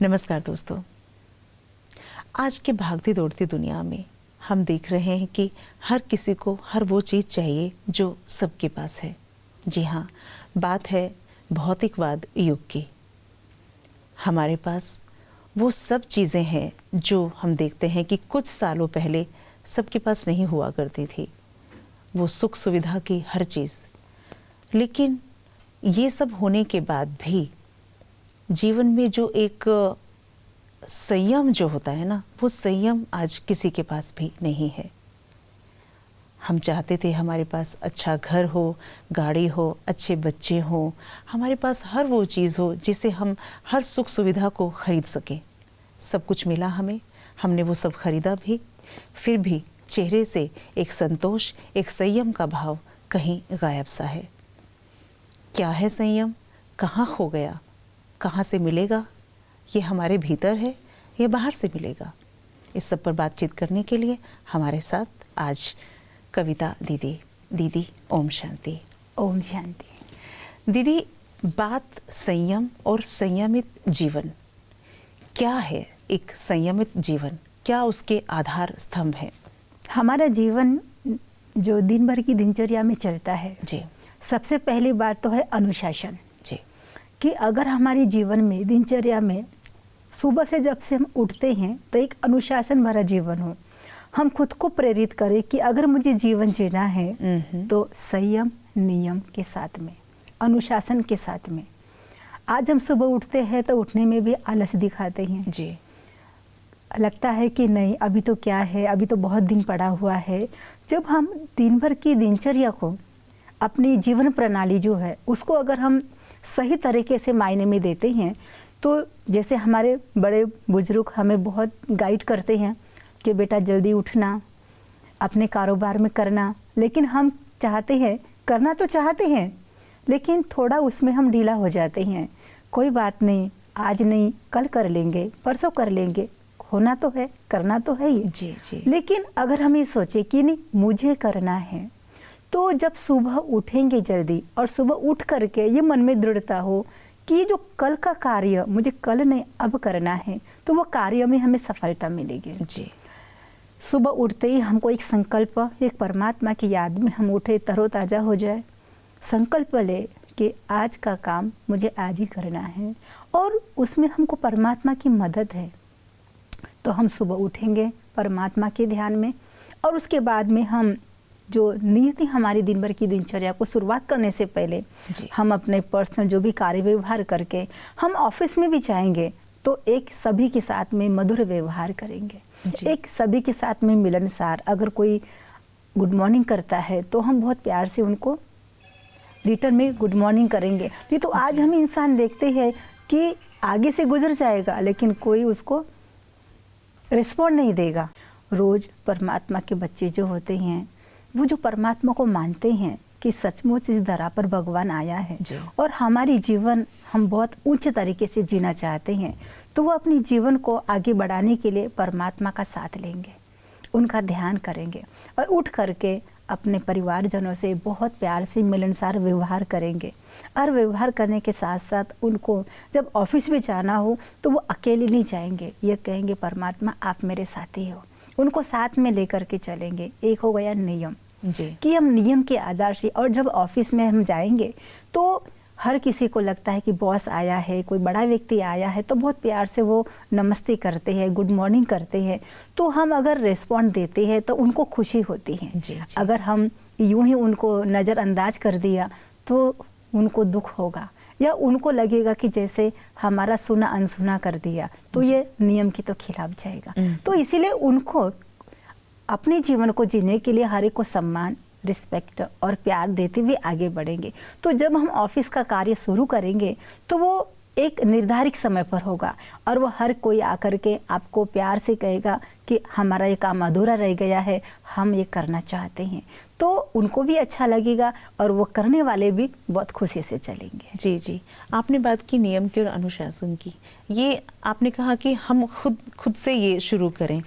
नमस्कार दोस्तों। आज के भागती दौड़ती दुनिया में हम देख रहे हैं कि हर किसी को हर वो चीज़ चाहिए जो सबके पास है। जी हाँ, बात है भौतिकवाद युग की। हमारे पास वो सब चीज़ें हैं जो हम देखते हैं कि कुछ सालों पहले सबके पास नहीं हुआ करती थी। वो सुख सुविधा की हर चीज़। लेकिन ये सब होने के बाद भी जीवन में जो एक संयम जो होता है ना, वो संयम आज किसी के पास भी नहीं है। हम चाहते थे हमारे पास अच्छा घर हो, गाड़ी हो, अच्छे बच्चे हों, हमारे पास हर वो चीज़ हो जिसे हम हर सुख सुविधा को खरीद सकें। सब कुछ मिला हमें, हमने वो सब खरीदा भी, फिर भी चेहरे से एक संतोष, एक संयम का भाव कहीं गायब सा है। क्या है संयम? कहाँ खो गया? कहाँ से मिलेगा? ये हमारे भीतर है या बाहर से मिलेगा? इस सब पर बातचीत करने के लिए हमारे साथ आज कविता दीदी। दीदी ओम शांति। ओम शांति। दीदी, बात संयम और संयमित जीवन, क्या है एक संयमित जीवन? क्या उसके आधार स्तंभ है? हमारा जीवन जो दिन भर की दिनचर्या में चलता है जी, सबसे पहली बात तो है अनुशासन। जी, कि अगर हमारे जीवन में दिनचर्या में सुबह से जब से हम उठते हैं तो एक अनुशासन भरा जीवन हो। हम खुद को प्रेरित करें कि अगर मुझे जीवन जीना है तो संयम नियम के साथ में, अनुशासन के साथ में। आज हम सुबह उठते हैं तो उठने में भी आलस दिखाते हैं। जी, लगता है कि नहीं, अभी तो क्या है, अभी तो बहुत दिन पड़ा हुआ है। जब हम दिन भर की दिनचर्या को, अपनी जीवन प्रणाली जो है उसको अगर हम सही तरीके से मायने में देते हैं तो जैसे हमारे बड़े बुजुर्ग हमें बहुत गाइड करते हैं कि बेटा जल्दी उठना, अपने कारोबार में करना। लेकिन हम चाहते हैं, करना तो चाहते हैं, लेकिन थोड़ा उसमें हम ढीला हो जाते हैं। कोई बात नहीं, आज नहीं कल कर लेंगे, परसों कर लेंगे। होना तो है, करना तो है ही। जी, जी। लेकिन अगर हम ये सोचे कि नहीं मुझे करना है, तो जब सुबह उठेंगे जल्दी और सुबह उठ करके ये मन में दृढ़ता हो कि जो कल का कार्य मुझे कल नहीं अब करना है, तो वो कार्य में हमें सफलता मिलेगी। जी, सुबह उठते ही हमको एक संकल्प, एक परमात्मा की याद में हम उठे, तरोताज़ा हो जाए, संकल्प ले कि आज का काम मुझे आज ही करना है और उसमें हमको परमात्मा की मदद है। तो हम सुबह उठेंगे परमात्मा के ध्यान में और उसके बाद में हम जो नियति हमारी दिन भर की दिनचर्या को शुरुआत करने से पहले हम अपने पर्सनल जो भी कार्य व्यवहार करके हम ऑफिस में भी जाएंगे तो एक सभी के साथ में मधुर व्यवहार करेंगे, एक सभी के साथ में मिलनसार। अगर कोई गुड मॉर्निंग करता है तो हम बहुत प्यार से उनको रिटर्न में गुड मॉर्निंग करेंगे। नहीं तो आज हम इंसान देखते हैं कि आगे से गुजर जाएगा लेकिन कोई उसको रिस्पॉन्ड नहीं देगा। रोज़ परमात्मा के बच्चे जो होते हैं वो जो परमात्मा को मानते हैं कि सचमुच इस धरा पर भगवान आया है और हमारी जीवन हम बहुत ऊंचे तरीके से जीना चाहते हैं, तो वो अपनी जीवन को आगे बढ़ाने के लिए परमात्मा का साथ लेंगे, उनका ध्यान करेंगे और उठ करके अपने परिवारजनों से बहुत प्यार से मिलनसार व्यवहार करेंगे। और व्यवहार करने के साथ साथ उनको जब ऑफिस में जाना हो तो वो अकेले नहीं जाएंगे, ये कहेंगे परमात्मा आप मेरे साथी हो, उनको साथ में लेकर के चलेंगे। एक हो गया नियम कि हम नियम के आधार से, और जब ऑफिस में हम जाएंगे तो हर किसी को लगता है कि बॉस आया है, कोई बड़ा व्यक्ति आया है, तो बहुत प्यार से वो नमस्ते करते हैं, गुड मॉर्निंग करते हैं। तो हम अगर रिस्पॉन्ड देते हैं तो उनको खुशी होती है। अगर हम यूं ही उनको नज़रअंदाज कर दिया तो उनको दुख होगा या उनको लगेगा कि जैसे हमारा सुना अनसुना कर दिया, तो ये नियम की तो खिलाफ जाएगा। तो इसीलिए उनको अपने जीवन को जीने के लिए हर एक को सम्मान, रिस्पेक्ट और प्यार देते हुए आगे बढ़ेंगे। तो जब हम ऑफिस का कार्य शुरू करेंगे तो वो एक निर्धारित समय पर होगा और वो हर कोई आकर के आपको प्यार से कहेगा कि हमारा ये काम अधूरा रह गया है, हम ये करना चाहते हैं। तो उनको भी अच्छा लगेगा और वो करने वाले भी बहुत खुशी से चलेंगे। जी, जी। आपने बात की नियम की और अनुशासन की। ये आपने कहा कि हम खुद से ये शुरू करें।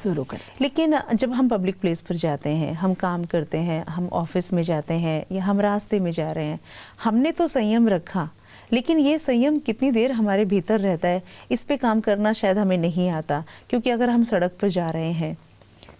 लेकिन जब हम पब्लिक प्लेस पर जाते हैं, हम काम करते हैं, हम ऑफिस में जाते हैं या हम रास्ते में जा रहे हैं, हमने तो संयम रखा, लेकिन ये संयम कितनी देर हमारे भीतर रहता है, इस पे काम करना शायद हमें नहीं आता। क्योंकि अगर हम सड़क पर जा रहे हैं,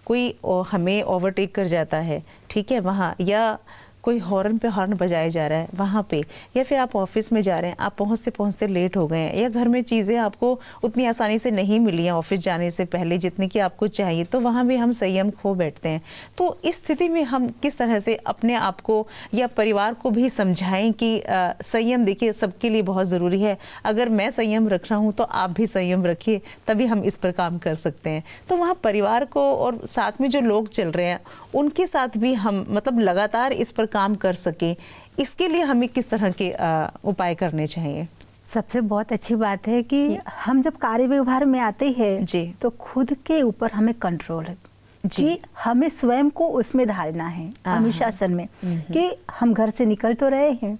कोई हमें ओवरटेक कर जाता है, ठीक है, वहाँ, या कोई हॉर्न पे हॉर्न बजाया जा रहा है वहाँ पे, या फिर आप ऑफिस में जा रहे हैं, आप पहुँचते पहुँचते लेट हो गए हैं, या घर में चीज़ें आपको उतनी आसानी से नहीं मिली हैं ऑफिस जाने से पहले जितनी कि आपको चाहिए, तो वहाँ भी हम संयम खो बैठते हैं। तो इस स्थिति में हम किस तरह से अपने आप को या परिवार को भी समझाएं कि संयम देखिए सबके लिए बहुत ज़रूरी है। अगर मैं संयम रख रहा हूँ तो आप भी संयम रखिए, तभी हम इस पर काम कर सकते हैं। तो वहाँ परिवार को और साथ में जो लोग चल रहे हैं उनके साथ भी हम मतलब लगातार इस पर काम कर सके, इसके लिए हमें किस तरह के उपाय करने चाहिए? सबसे बहुत अच्छी बात है कि हम जब कार्य व्यवहार में आते हैं जी, तो खुद के ऊपर हमें कंट्रोल है कि हमें स्वयं को उसमें ढालना है, अनुशासन में, कि हम घर से निकल तो रहे हैं,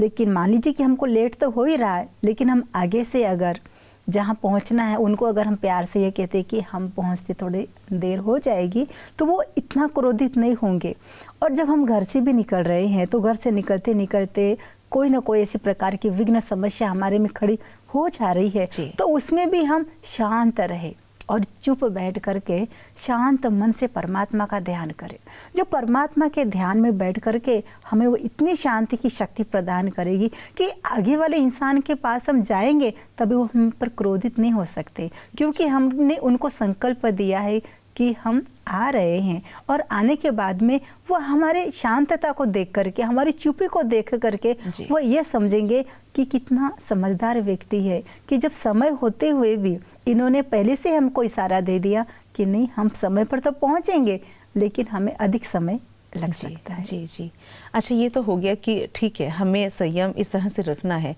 लेकिन मान लीजिए कि हमको लेट तो हो ही रहा है, लेकिन हम आगे से अगर जहाँ पहुँचना है उनको अगर हम प्यार से ये कहते कि हम पहुँचते थोड़ी देर हो जाएगी, तो वो इतना क्रोधित नहीं होंगे। और जब हम घर से भी निकल रहे हैं तो घर से निकलते निकलते कोई ना कोई ऐसी प्रकार की विघ्न समस्या हमारे में खड़ी हो जा रही है, तो उसमें भी हम शांत रहे और चुप बैठ करके शांत मन से परमात्मा का ध्यान करें। जो परमात्मा के ध्यान में बैठ करके हमें वो इतनी शांति की शक्ति प्रदान करेगी कि आगे वाले इंसान के पास हम जाएंगे तभी वो हम पर क्रोधित नहीं हो सकते, क्योंकि हमने उनको संकल्प दिया है कि हम आ रहे हैं, और आने के बाद में वो हमारे शांतता को देख करके, हमारी चुप्पी को देख करके वो ये समझेंगे कि कितना समझदार व्यक्ति है, कि जब समय होते हुए भी इन्होंने पहले से हमको इशारा दे दिया कि नहीं, हम समय पर तो पहुंचेंगे लेकिन हमें अधिक समय लग सकता है। जी जी। अच्छा, ये तो हो गया कि ठीक है हमें संयम इस तरह से रखना है।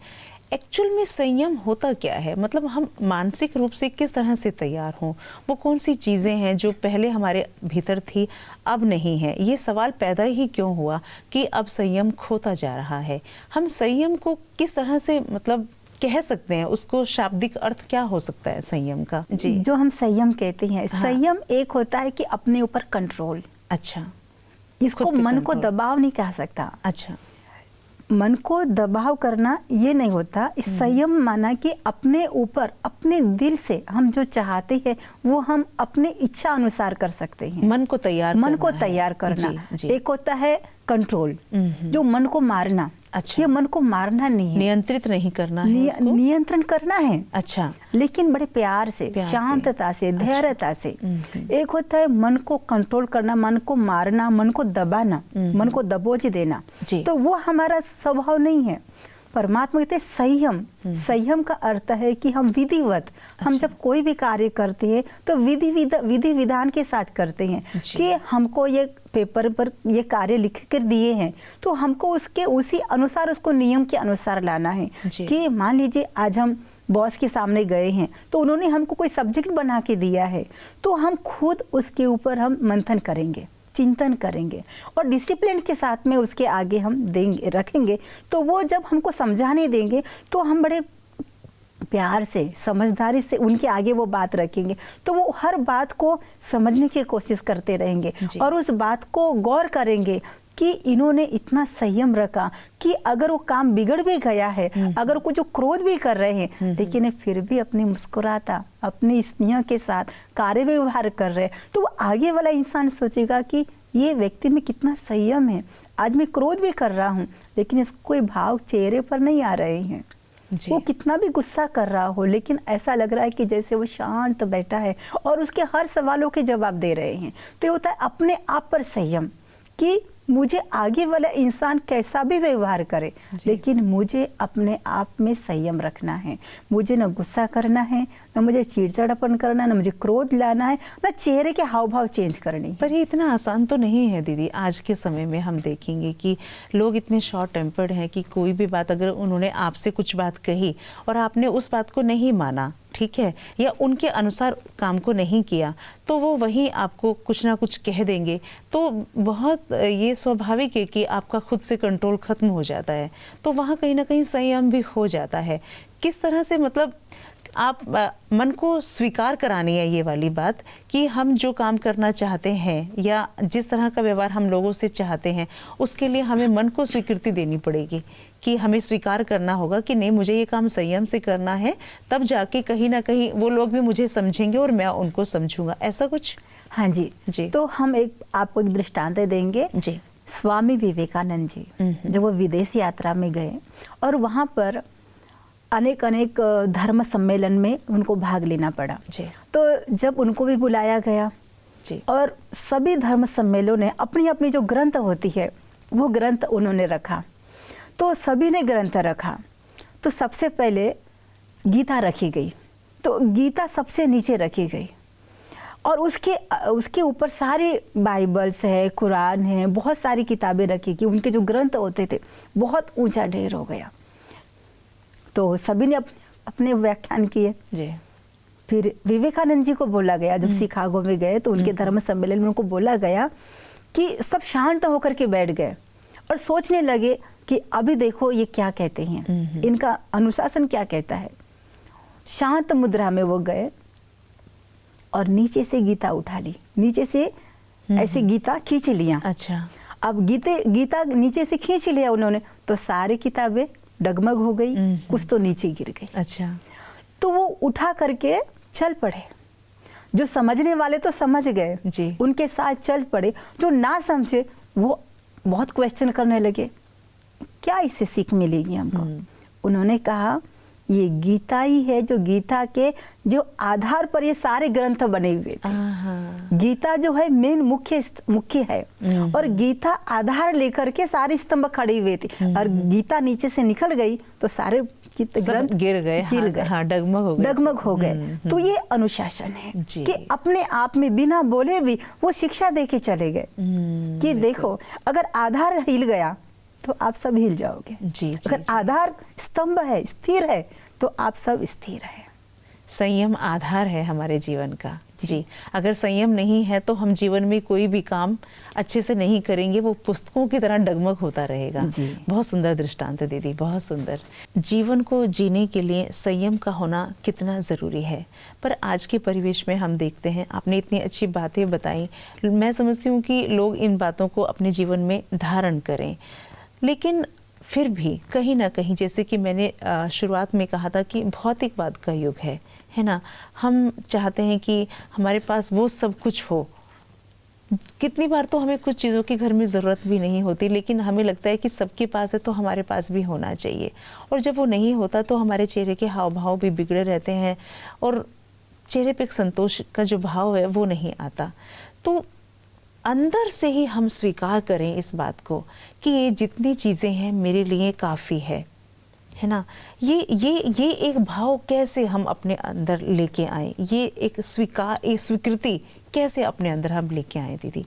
एक्चुअल में संयम होता क्या है? मतलब हम मानसिक रूप से किस तरह से तैयार हों? वो कौन सी चीज़ें हैं जो पहले हमारे भीतर थी अब नहीं है? ये सवाल पैदा ही क्यों हुआ कि अब संयम खोता जा रहा है? हम संयम को किस तरह से मतलब कह सकते हैं, उसको शाब्दिक अर्थ क्या हो सकता है संयम का? जी, जो हम संयम कहते हैं, संयम एक होता है कि अपने ऊपर कंट्रोल। अच्छा, इसको मन को दबाव नहीं कह सकता। अच्छा, मन को दबाव करना ये नहीं होता। संयम माना कि अपने ऊपर, अपने दिल से हम जो चाहते हैं वो हम अपने इच्छा अनुसार कर सकते हैं। मन को तैयार करना। जी। एक होता है कंट्रोल, जो मन को मारना। अच्छा, ये मन को मारना नहीं है, नियंत्रित नहीं करना है, उसको नियंत्रण करना है। अच्छा, लेकिन बड़े प्यार से, शांतता से, धैर्यता से। एक होता है मन को कंट्रोल करना, मन को मारना, मन को दबाना, मन को दबोच देना, तो वो हमारा स्वभाव नहीं है। परमात्मा कहते हैं संयम। संयम का अर्थ है कि हम विधिवत, हम जब कोई भी कार्य करते हैं तो विधि विधान के साथ करते हैं, कि हमको ये पेपर पर ये कार्य लिख कर दिए हैं तो हमको उसके उसी अनुसार, उसको नियम के अनुसार लाना है। कि मान लीजिए आज हम बॉस के सामने गए हैं तो उन्होंने हमको कोई सब्जेक्ट बना के दिया है, तो हम खुद उसके ऊपर हम मंथन करेंगे, चिंतन करेंगे और डिसिप्लिन के साथ में उसके आगे हम देंगे, रखेंगे। तो वो जब हमको समझाने देंगे तो हम बड़े प्यार से, समझदारी से उनके आगे वो बात रखेंगे, तो वो हर बात को समझने की कोशिश करते रहेंगे और उस बात को गौर करेंगे कि इन्होंने इतना संयम रखा कि अगर वो काम बिगड़ भी गया है, अगर कुछ क्रोध भी कर रहे हैं, लेकिन फिर भी अपने मुस्कुराता, अपने स्नेह के साथ कार्य व्यवहार कर रहे हैं, तो वो आगे वाला इंसान सोचेगा कि ये व्यक्ति में कितना संयम है। आज मैं क्रोध भी कर रहा हूँ लेकिन इसको कोई भाव चेहरे पर नहीं आ रहे हैं। वो कितना भी गुस्सा कर रहा हो लेकिन ऐसा लग रहा है कि जैसे वो शांत बैठा है और उसके हर सवालों के जवाब दे रहे हैं। तो ये होता है अपने आप पर संयम, कि मुझे आगे वाला इंसान कैसा भी व्यवहार करे लेकिन मुझे अपने आप में संयम रखना है। मुझे न गुस्सा करना है, न मुझे चिड़चिड़ापन करना है, न मुझे क्रोध लाना है, न चेहरे के हाव भाव चेंज करनी है। पर ये इतना आसान तो नहीं है दीदी। आज के समय में हम देखेंगे कि लोग इतने शॉर्ट टेम्पर्ड हैं कि कोई भी बात अगर उन्होंने आपसे कुछ बात कही और आपने उस बात को नहीं माना, ठीक है, या उनके अनुसार काम को नहीं किया, तो वो वहीं आपको कुछ ना कुछ कह देंगे। तो बहुत ये स्वाभाविक है कि आपका खुद से कंट्रोल खत्म हो जाता है, तो वहाँ कहीं ना कहीं संयम भी हो जाता है। किस तरह से मतलब आप मन को स्वीकार करानी है ये वाली बात कि हम जो काम करना चाहते हैं या जिस तरह का व्यवहार हम लोगों से चाहते हैं उसके लिए हमें मन को स्वीकृति देनी पड़ेगी कि हमें स्वीकार करना होगा कि नहीं, मुझे ये काम संयम से करना है, तब जाके कहीं ना कहीं वो लोग भी मुझे समझेंगे और मैं उनको समझूंगा, ऐसा कुछ। हाँ जी जी। तो हम आपको एक दृष्टांत देंगे जी। स्वामी विवेकानंद जी जब वो विदेश यात्रा में गए और वहाँ पर अनेक धर्म सम्मेलन में उनको भाग लेना पड़ा जी। तो जब उनको भी बुलाया गया जी। और सभी धर्म सम्मेलनों ने अपनी अपनी जो ग्रंथ होती है वो ग्रंथ उन्होंने रखा, तो सभी ने ग्रंथ रखा। तो सबसे पहले गीता रखी गई, तो गीता सबसे नीचे रखी गई और उसके ऊपर सारे बाइबल्स है, कुरान है, बहुत सारी किताबें रखी कि उनके जो ग्रंथ होते थे बहुत ऊंचा ढेर हो गया। तो सभी ने अपने व्याख्यान किए। जी। फिर विवेकानंद जी को बोला गया, जब शिकागो में गए तो उनके धर्म सम्मेलन में उनको बोला गया कि सब शांत होकर के बैठ गए और सोचने लगे कि अभी देखो ये क्या कहते हैं, इनका अनुशासन क्या कहता है। शांत मुद्रा में वो गए और नीचे से गीता उठा ली, नीचे से ऐसे गीता खींच लिया। अच्छा। अब गीता नीचे से खींच लिया उन्होंने तो सारी किताबें डगमग हो गई, कुछ तो नीचे गिर गई। अच्छा। तो वो उठा करके चल पड़े। जो समझने वाले तो समझ गए जी। उनके साथ चल पड़े, जो ना समझे वो बहुत क्वेश्चन करने लगे, क्या इससे सीख मिलेगी हमको। उन्होंने कहा ये गीता ही है, जो गीता के जो आधार पर ये सारे ग्रंथ बने हुए थे। गीता जो है मेन मुख्य है और गीता आधार लेकर के सारे स्तंभ खड़े हुए थे और गीता नीचे से निकल गई तो सारे ग्रंथ गिर गए। हाँ, डगमग हो गए। तो ये अनुशासन है कि अपने आप में बिना बोले भी वो शिक्षा देके चले गए कि देखो अगर आधार हिल गया तो आप सब हिल जाओगे। जी। अगर आधार स्तंभ है, स्थिर है, तो आप सब स्थिर है। संयम आधार है हमारे जीवन का। जी। अगर संयम नहीं है तो हम जीवन में कोई भी काम अच्छे से नहीं करेंगे, वो पुस्तकों की तरह डगमग होता रहेगा। जी। बहुत सुंदर दृष्टांत है दीदी, बहुत सुंदर। जीवन को जीने के लिए संयम का होना कितना ज़रूरी है, पर आज के परिवेश में हम देखते हैं, आपने इतनी अच्छी बातें बताई, मैं समझती हूँ कि लोग इन बातों को अपने जीवन में धारण करें, लेकिन फिर भी कहीं ना कहीं, जैसे कि मैंने शुरुआत में कहा था कि भौतिकवाद का युग है ना। हम चाहते हैं कि हमारे पास वो सब कुछ हो। कितनी बार तो हमें कुछ चीज़ों की घर में ज़रूरत भी नहीं होती, लेकिन हमें लगता है कि सबके पास है तो हमारे पास भी होना चाहिए, और जब वो नहीं होता तो हमारे चेहरे के हाव भाव भी बिगड़े रहते हैं और चेहरे पे एक संतोष का जो भाव है वो नहीं आता। तो अंदर से ही हम स्वीकार करें इस बात को कि ये जितनी चीज़ें हैं मेरे लिए काफ़ी है ना। ये एक भाव कैसे हम अपने अंदर लेके आए, ये एक स्वीकृति कैसे अपने अंदर हम लेके आए दीदी,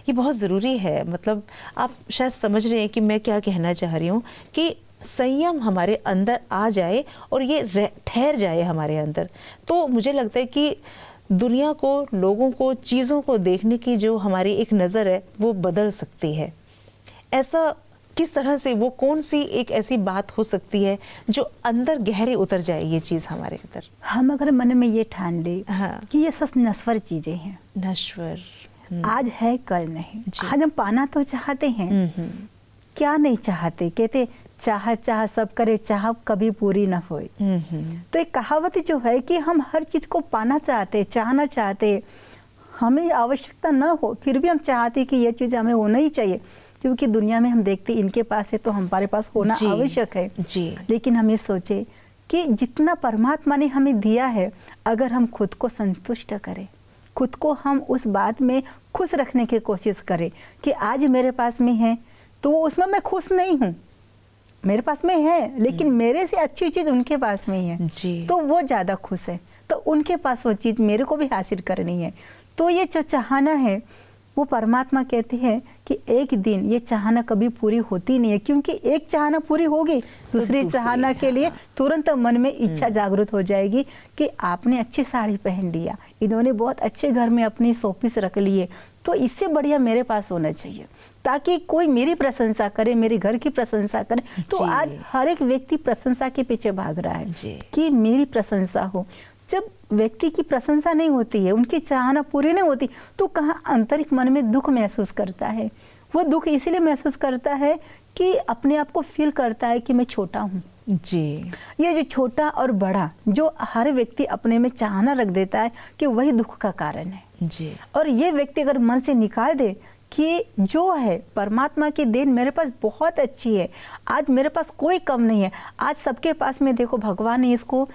ये बहुत ज़रूरी है। मतलब आप शायद समझ रहे हैं कि मैं क्या कहना चाह रही हूँ, कि संयम हमारे अंदर आ जाए और ये ठहर जाए हमारे अंदर, तो मुझे लगता है कि दुनिया को, लोगों को, चीज़ों को देखने की जो हमारी एक नज़र है वो बदल सकती है। ऐसा किस तरह से, वो कौन सी एक ऐसी बात हो सकती है जो अंदर गहरे उतर जाए ये चीज़ हमारे अंदर? हम अगर मन में ये ठान ले हाँ। कि ये सब नश्वर चीज़ें हैं, नश्वर, आज है कल नहीं। आज हम पाना तो चाहते हैं, क्या नहीं चाहते, कहते चाह सब करे, चाह कभी पूरी ना होए। तो एक कहावत जो है कि हम हर चीज़ को पाना चाहते, चाहना चाहते, हमें आवश्यकता ना हो फिर भी हम चाहते कि ये चीज़ हमें होना ही चाहिए, क्योंकि दुनिया में हम देखते इनके पास है तो हमारे पास होना आवश्यक है। जी। लेकिन हम ये सोचे कि जितना परमात्मा ने हमें दिया है, अगर हम खुद को संतुष्ट करें, खुद को हम उस बात में खुश रखने की कोशिश करें कि आज मेरे पास में है तो उसमें मैं खुश नहीं हूँ, मेरे पास में है लेकिन मेरे से अच्छी चीज़ उनके पास में ही है जी। तो वो ज़्यादा खुश है, तो उनके पास वो चीज़ मेरे को भी हासिल करनी है। तो ये जो चाहना है वो परमात्मा कहते हैं कि एक दिन ये चाहना कभी पूरी होती नहीं है, क्योंकि एक चाहना पूरी होगी दूसरी चाहना के लिए तुरंत मन में इच्छा जागृत हो जाएगी कि आपने अच्छी साड़ी पहन लिया, इन्होंने बहुत अच्छे घर में अपनी शोपीस रख लिए, तो इससे बढ़िया मेरे पास होना चाहिए। ताकि कोई मेरी प्रशंसा करे, मेरे घर की प्रशंसा करे। तो जी। आज हर एक व्यक्ति प्रशंसा के पीछे भाग रहा है जी। कि मेरी प्रशंसा हो। जब व्यक्ति की प्रशंसा नहीं होती है, उनकी चाहना पूरी नहीं होती, तो कहाँ आंतरिक मन में दुख महसूस करता है। वो दुख इसलिए महसूस करता है कि अपने आप को फील करता है कि मैं छोटा हूँ। जी। ये जो छोटा और बड़ा जो हर व्यक्ति अपने में चाहना रख देता है कि वही दुख का कारण है। जी। और ये व्यक्ति अगर मन से निकाल दे कि जो है परमात्मा की देन मेरे पास बहुत अच्छी है, आज मेरे पास कोई कम नहीं है, आज सबके पास में देखो भगवान ने इसको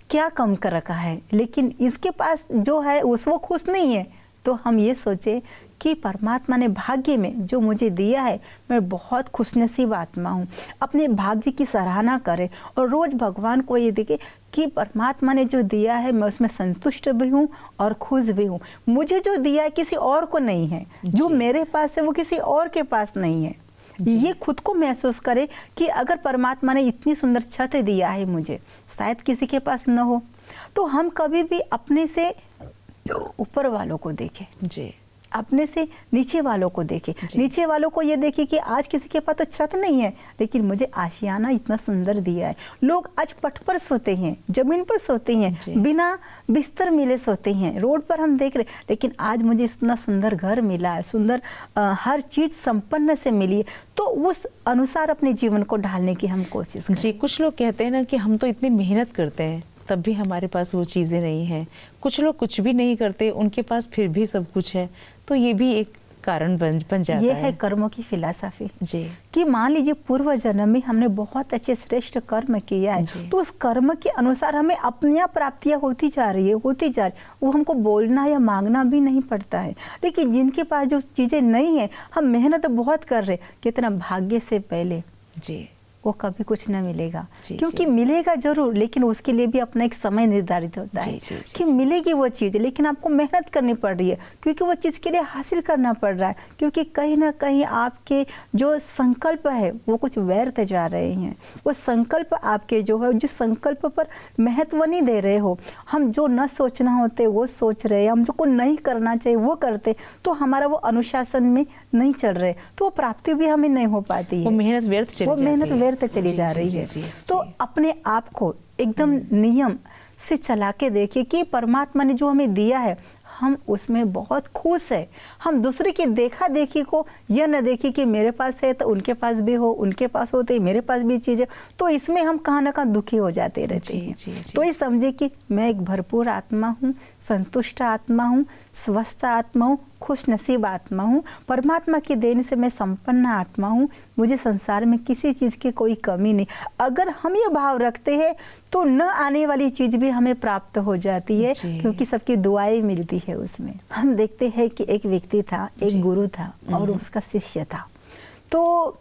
क्या कम कर रखा है, लेकिन इसके पास जो है उस वो खुश नहीं है, तो हम ये सोचे कि परमात्मा ने भाग्य में जो मुझे दिया है, मैं बहुत खुशनसीब आत्मा हूँ। अपने भाग्य की सराहना करें और रोज़ भगवान को ये देखे कि परमात्मा ने जो दिया है मैं उसमें संतुष्ट भी हूँ और खुश भी हूँ। मुझे जो दिया है किसी और को नहीं है, जो मेरे पास है वो किसी और के पास नहीं है। ये खुद को महसूस करे कि अगर परमात्मा ने इतनी सुंदर छत दिया है मुझे, शायद किसी के पास न हो। तो हम कभी भी अपने से ऊपर वालों को देखें, जी। अपने से नीचे वालों को देखें। नीचे वालों को ये देखें कि आज किसी के पास तो छत नहीं है, लेकिन मुझे आशियाना इतना सुंदर दिया है। लोग आज पट पर सोते हैं, जमीन पर सोते हैं, बिना बिस्तर मिले सोते हैं, रोड पर हम देख रहे, लेकिन आज मुझे इतना सुंदर घर मिला है, सुंदर हर चीज़ संपन्न से मिली है। तो उस अनुसार अपने जीवन को ढालने की हम कोशिश करें। जी। कुछ लोग कहते हैं ना कि हम तो इतनी मेहनत करते हैं तब भी हमारे पास वो चीज़ें नहीं हैं। कुछ लोग कुछ भी नहीं करते, उनके पास फिर भी सब कुछ है। तो ये भी एक कारण बन जाता है। ये है कर्मों की फिलॉसफी। जी। कि मान लीजिए पूर्व जन्म में हमने बहुत अच्छे श्रेष्ठ कर्म किया है, तो उस कर्म के अनुसार हमें अपनी प्राप्तियां होती जा रही है। वो हमको बोलना या मांगना भी नहीं पड़ता है। लेकिन जिनके पास जो चीज़ें नहीं है, हम मेहनत बहुत कर रहे, कितना भाग्य से पहले जी वो कभी कुछ न मिलेगा। क्योंकि मिलेगा जरूर, लेकिन उसके लिए भी अपना एक समय निर्धारित होता है कि मिलेगी वो चीज़, लेकिन आपको मेहनत करनी पड़ रही है, क्योंकि वो चीज़ के लिए हासिल करना पड़ रहा है। क्योंकि कहीं ना कहीं आपके जो संकल्प है वो कुछ व्यर्थ जा रहे हैं। वो संकल्प आपके जो है, जिस संकल्प पर महत्व नहीं दे रहे हो, हम जो न सोचना होते वो सोच रहे, हम जो को नहीं करना चाहिए वो करते, तो हमारा वो अनुशासन में नहीं चल रहे, तो वो प्राप्ति भी हमें नहीं हो पाती है। वो मेहनत व्यर्थ चली जा रही है। तो अपने आप को एकदम नियम से चला के देखिए कि परमात्मा ने जो हमें दिया है हम उसमें बहुत खुश है। हम दूसरे की देखा देखी को यह न देखी कि मेरे पास है तो उनके पास भी हो, उनके पास होते मेरे पास भी चीज़ है, तो इसमें हम कहाँ ना कहाँ दुखी हो जाते रहते हैं। तो ये समझे कि मैं एक भरपूर आत्मा हूँ, संतुष्ट आत्मा हूँ, स्वस्थ आत्मा हूँ, खुश नसीब आत्मा हूँ। परमात्मा की देन से मैं संपन्न आत्मा हूँ। मुझे संसार में किसी चीज़ की कोई कमी नहीं। अगर हम ये भाव रखते हैं तो न आने वाली चीज़ भी हमें प्राप्त हो जाती है, क्योंकि सबकी दुआएं मिलती है उसमें। हम देखते हैं कि एक व्यक्ति था, एक गुरु था और उसका शिष्य था। तो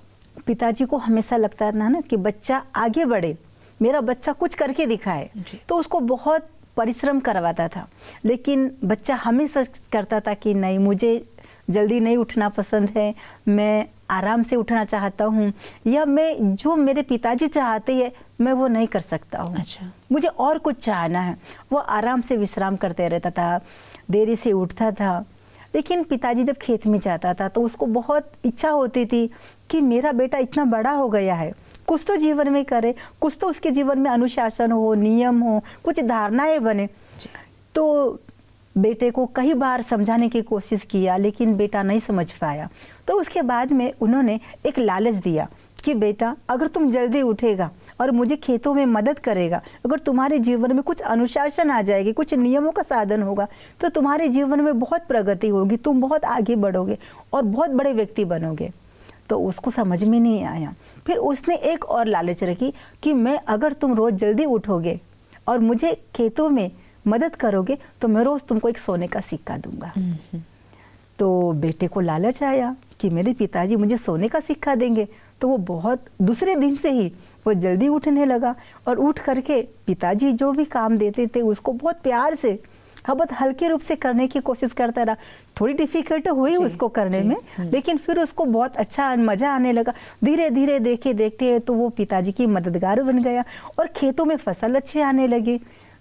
पिताजी को हमेशा लगता था ना कि बच्चा आगे बढ़े, मेरा बच्चा कुछ करके दिखाए, तो उसको बहुत परिश्रम करवाता था। लेकिन बच्चा हमेशा करता था कि नहीं, मुझे जल्दी नहीं उठना पसंद है, मैं आराम से उठना चाहता हूँ, या मैं जो मेरे पिताजी चाहते हैं मैं वो नहीं कर सकता हूँ। मुझे और कुछ चाहना है। वो आराम से विश्राम करते रहता था, देरी से उठता था। लेकिन पिताजी जब खेत में जाता था तो उसको बहुत इच्छा होती थी कि मेरा बेटा इतना बड़ा हो गया है, कुछ तो जीवन में करे, कुछ तो उसके जीवन में अनुशासन हो, नियम हो, कुछ धारणाएं बने। तो बेटे को कई बार समझाने की कोशिश किया, लेकिन बेटा नहीं समझ पाया। तो उसके बाद में उन्होंने एक लालच दिया कि बेटा अगर तुम जल्दी उठेगा और मुझे खेतों में मदद करेगा, अगर तुम्हारे जीवन में कुछ अनुशासन आ जाएगी, कुछ नियमों का साधन होगा, तो तुम्हारे जीवन में बहुत प्रगति होगी, तुम बहुत आगे बढ़ोगे और बहुत बड़े व्यक्ति बनोगे। तो उसको समझ में नहीं आया। फिर उसने एक और लालच रखी कि मैं अगर तुम रोज जल्दी उठोगे और मुझे खेतों में मदद करोगे तो मैं रोज तुमको एक सोने का सिक्का दूंगा। तो बेटे को लालच आया कि मेरे पिताजी मुझे सोने का सिक्का देंगे, तो वो बहुत दूसरे दिन से ही वो जल्दी उठने लगा और उठ करके पिताजी जो भी काम देते थे उसको बहुत प्यार से, बहुत हल्के रूप से करने की कोशिश करता रहा। थोड़ी डिफिकल्ट हुई उसको करने में, लेकिन फिर उसको बहुत अच्छा मजा आने लगा। धीरे धीरे देखते तो वो पिताजी की मददगार बन गया और खेतों में फसल अच्छे आने लगे।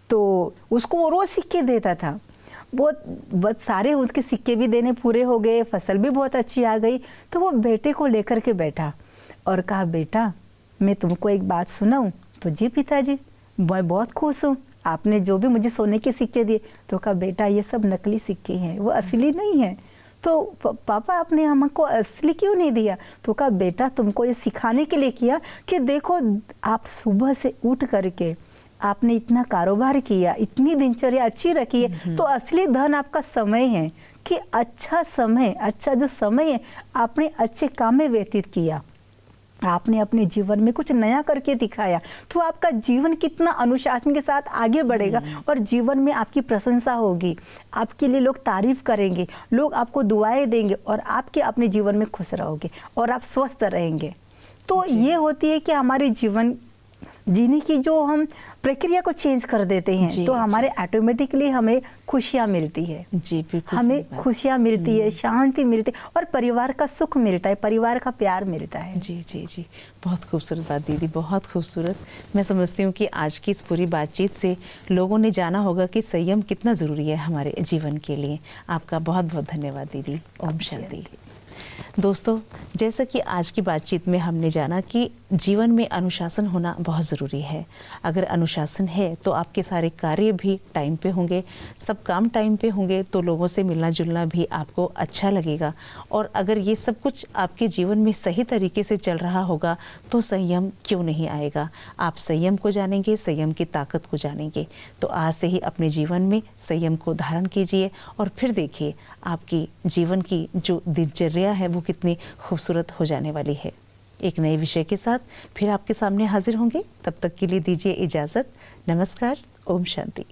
तो उसको वो रोज सिक्के देता था। बहुत सारे उसके सिक्के भी देने पूरे हो गए, फसल भी बहुत अच्छी आ गई। तो वो बेटे को लेकर के बैठा और कहा, बेटा मैं तुमको एक बात सुनाऊं? तो जी पिताजी, मैं बहुत खुश हूँ, आपने जो भी मुझे सोने के सिक्के दिए। तो कहा, बेटा ये सब नकली सिक्के हैं, वो असली नहीं है। तो पापा आपने हमको असली क्यों नहीं दिया? तो कहा, बेटा तुमको ये सिखाने के लिए किया कि देखो आप सुबह से उठ करके आपने इतना कारोबार किया, इतनी दिनचर्या अच्छी रखी है, तो असली धन आपका समय है कि अच्छा जो समय है आपने अच्छे काम में व्यतीत किया, आपने अपने जीवन में कुछ नया करके दिखाया, तो आपका जीवन कितना अनुशासन के साथ आगे बढ़ेगा और जीवन में आपकी प्रशंसा होगी, आपके लिए लोग तारीफ करेंगे, लोग आपको दुआएं देंगे और आपके अपने जीवन में खुश रहोगे और आप स्वस्थ रहेंगे। तो ये होती है कि हमारे जीवन जीने की जो हम प्रक्रिया को चेंज कर देते हैं, तो हमारे ऑटोमेटिकली हमें खुशियाँ मिलती है। जी बिल्कुल, हमें खुशियाँ मिलती है, शांति मिलती है और परिवार का सुख मिलता है, परिवार का प्यार मिलता है। जी जी जी, बहुत खूबसूरत बात दीदी, बहुत खूबसूरत। मैं समझती हूँ कि आज की इस पूरी बातचीत से लोगों ने जाना होगा कि संयम कितना ज़रूरी है हमारे जीवन के लिए। आपका बहुत बहुत धन्यवाद दीदी। ओम शांति। दोस्तों, जैसा कि आज की बातचीत में हमने जाना कि जीवन में अनुशासन होना बहुत ज़रूरी है। अगर अनुशासन है तो आपके सारे कार्य भी टाइम पे होंगे, सब काम टाइम पे होंगे, तो लोगों से मिलना जुलना भी आपको अच्छा लगेगा। और अगर ये सब कुछ आपके जीवन में सही तरीके से चल रहा होगा तो संयम क्यों नहीं आएगा। आप संयम को जानेंगे, संयम की ताकत को जानेंगे। तो आज से ही अपने जीवन में संयम को धारण कीजिए और फिर देखिए आपकी जीवन की जो दिनचर्या है वो कितनी खूबसूरत हो जाने वाली है। एक नए विषय के साथ फिर आपके सामने हाजिर होंगे। तब तक के लिए दीजिए इजाज़त। नमस्कार। ओम शांति।